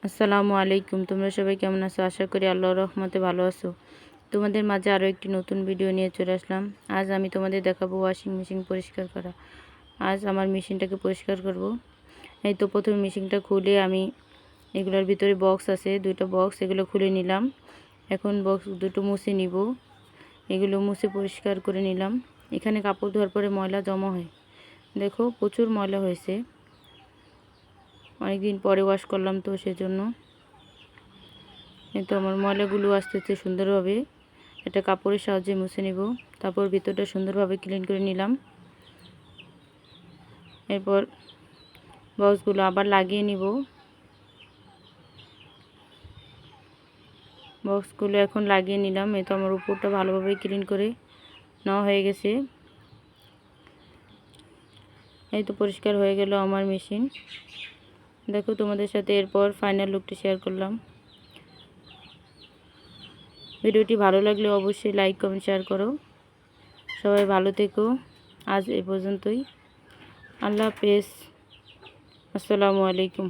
আসসালামু আলাইকুম। তোমরা সবাই কেমন আছো? আশা করি আল্লাহর রহমতে ভালো আছো। তোমাদের মাঝে আরও একটি নতুন ভিডিও নিয়ে চলে আসলাম। আজ আমি তোমাদের দেখাবো ওয়াশিং মেশিন পরিষ্কার করা। আজ আমার মেশিনটাকে পরিষ্কার করব। এই তো প্রথমে মেশিনটা খুলে আমি এগুলোর ভিতরে বক্স আছে, দুটো বক্স, এগুলো খুলে নিলাম। এখন বক্স দুটো মুছে নিব। এগুলো মুছে পরিষ্কার করে নিলাম। এখানে কাপড় ধোয়ার পরে ময়লা জমা হয়, দেখো প্রচুর ময়লা হয়েছে। অনেকদিন পরে ওয়াশ করলাম তো সেজন্য। কিন্তু আমার ময়লাগুলো আস্তে আস্তে সুন্দরভাবে একটা কাপড়ের সাহায্যে মুছে নিব। তারপর ভিতরটা সুন্দরভাবে ক্লিন করে নিলাম। এরপর বক্সগুলো আবার লাগিয়ে নিব। বক্সগুলো এখন লাগিয়ে নিলাম। এই তো আমার উপরটা ভালোভাবে ক্লিন করে নেওয়া হয়ে গেছে। এই তো পরিষ্কার হয়ে গেল আমার মেশিন। দেখো তোমাদের সাথে এরপর ফাইনাল লুকটি শেয়ার করলাম। ভিডিওটি ভালো লাগলে অবশ্যই লাইক কমেন্ট শেয়ার করো। সবাই ভালো থেকো। আজ এ পর্যন্তই। আল্লাহ হাফেজ। আসসালামু আলাইকুম।